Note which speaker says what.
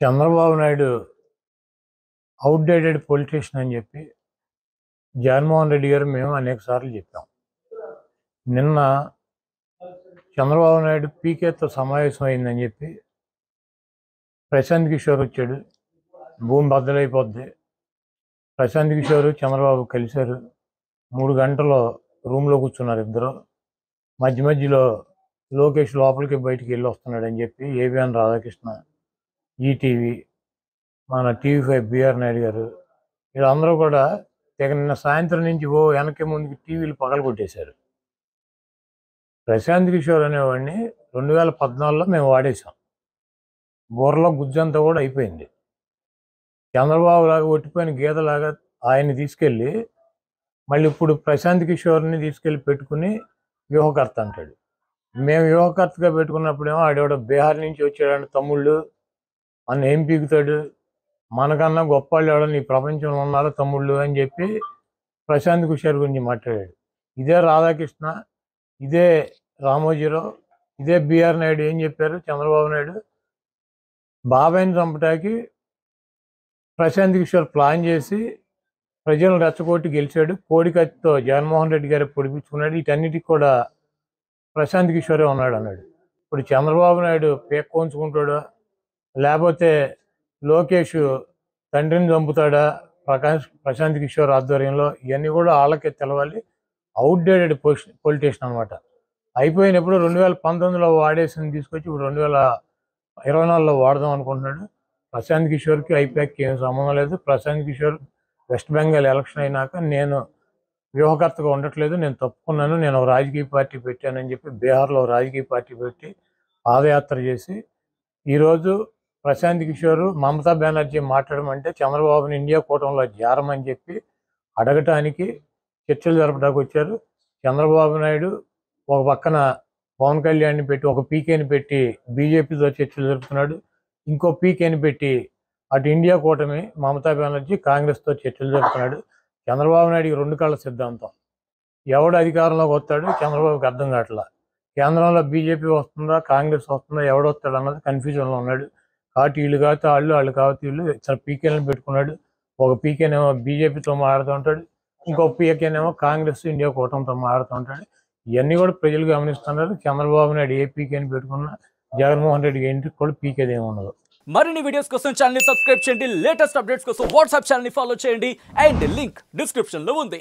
Speaker 1: Chandrababu Naidu outdated politician అని చెప్పి జగన్మోహన్ రెడ్డి గారు మేము అనేక సార్లు చెప్పాం. నిన్న చంద్రబాబు నాయుడు పీకేతో సమావేశం అయిందని చెప్పి ప్రశాంత్ కిషోర్ వచ్చాడు. భూమి బద్దలైపోద్ది. ప్రశాంత్ కిషోర్ చంద్రబాబు కలిశారు. 3 గంటలు రూమ్లో కూర్చున్నారు ఇద్దరు. మధ్యలో లోకేష్ లోపలికి బయటికి వెళ్ళి వస్తున్నాడని చెప్పి ఏబిఎన్ రాధాకృష్ణ, ఈటీవీ, మన టీవీ5 బిఆర్ నాయుడు గారు వీళ్ళందరూ కూడా నిన్న సాయంత్రం నుంచి వెనక్కి ముందుకి టీవీలు పగలగొట్టేశారు. ప్రశాంత్ కిషోర్ అనేవాడిని 2014లో మేము వాడేసాం. బుర్రలో గుజ్జంతా కూడా అయిపోయింది. చంద్రబాబు లాగా ఒట్టిపోయిన గీతలాగా ఆయన్ని తీసుకెళ్ళి మళ్ళీ ఇప్పుడు ప్రశాంత్ కిషోర్ని తీసుకెళ్ళి పెట్టుకుని వ్యూహకర్త అంటాడు. మేము వ్యూహకర్తగా పెట్టుకున్నప్పుడేమో ఆడేవాడు బీహార్ నుంచి వచ్చాడని తమ్ముళ్ళు అన్న ఏం పీకుతాడు, మనకన్నా గొప్ప వాళ్ళు ఎవడని ఈ ప్రపంచంలో ఉన్నారో తమ్ముళ్ళు అని చెప్పి ప్రశాంత్ కిషోర్ గురించి మాట్లాడాడు. ఇదే రాధాకృష్ణ, ఇదే రామోజీరావు, ఇదే బిఆర్ నాయుడు ఏం చెప్పారు? చంద్రబాబు నాయుడు బాబాయిని చంపటానికి ప్రశాంత్ కిషోర్ ప్లాన్ చేసి ప్రజలను రెచ్చగొట్టి గెలిచాడు. కోడికత్తితో జగన్మోహన్ రెడ్డి గారు పొడిపించుకున్నాడు. వీటన్నిటికి కూడా ప్రశాంత్ కిషోరే ఉన్నాడు అన్నాడు. ఇప్పుడు చంద్రబాబు నాయుడు పేక్కోంచుకుంటాడా, లేకపోతే లోకేష్ తండ్రిని చంపుతాడా ప్రశాంత్ కిషోర్ ఆధ్వర్యంలో? ఇవన్నీ కూడా వాళ్ళకే తెలవాలి. అవుట్డేటెడ్ పొలిటీషియన్ అనమాట. అయిపోయినప్పుడు 2019లో వాడేసింది తీసుకొచ్చి ఇప్పుడు 2024లో వాడదాం అనుకుంటున్నాడు. ప్రశాంత్ కిషోర్కి ఐపాక్కి ఏం సంబంధం లేదు. ప్రశాంత్ కిషోర్ వెస్ట్ బెంగాల్ ఎలక్షన్ అయినాక నేను వ్యూహకర్తగా ఉండట్లేదు, నేను తప్పుకున్నాను, నేను ఒక రాజకీయ పార్టీ పెట్టానని చెప్పి బీహార్లో రాజకీయ పార్టీ పెట్టి పాదయాత్ర చేసి ఈరోజు ప్రశాంత్ కిషోర్ మమతా బెనర్జీ మాట్లాడమంటే చంద్రబాబుని ఇండియా కూటమిలో చేరమని చెప్పి అడగటానికి చర్చలు జరపడానికి వచ్చారు. చంద్రబాబు నాయుడు ఒక పక్కన పవన్ కళ్యాణ్ని పెట్టి ఒక పీకేని పెట్టి బీజేపీతో చర్చలు జరుపుతున్నాడు. ఇంకో పీకేని పెట్టి అటు ఇండియా కూటమి మమతా బెనర్జీ కాంగ్రెస్తో చర్చలు జరుపుతున్నాడు. చంద్రబాబు నాయుడికి 2 కళ్ళ సిద్ధాంతం. ఎవడు అధికారంలోకి వస్తాడు చంద్రబాబుకి అర్థం కావట్లా. కేంద్రంలో బీజేపీ వస్తుందా కాంగ్రెస్ వస్తుందా ఎవడొస్తాడు అన్నది కన్ఫ్యూజన్లో ఉన్నాడు. కాబట్టి వీళ్ళు కాకపోతే వాళ్ళు కాకపోతే వీళ్ళు ఇతర పీకేలను పెట్టుకున్నాడు. ఒక పీకేనేమో బీజేపీతో మాట్లాడుతూ ఉంటాడు, ఇంకో పీకేనేమో కాంగ్రెస్ ఇండియా కూటమితో మాట్లాడుతూ ఉంటాడు. ఇవన్నీ కూడా ప్రజలు గమనిస్తున్నారు. చంద్రబాబు నాయుడు ఏ పీకేని పెట్టుకున్నా జగన్మోహన్ రెడ్డికి ఇంటికి కూడా పీకేది ఏమి ఉండదు.
Speaker 2: మరిన్ని వీడియోస్ కోసం ఛానల్ ని సబ్స్క్రైబ్ చేయండి. లేటెస్ట్ అప్డేట్స్ కోసం వాట్సాప్ ఛానల్ ని ఫాలో చేయండి. అండ్ లింక్ డిస్క్రిప్షన్ లో ఉంది.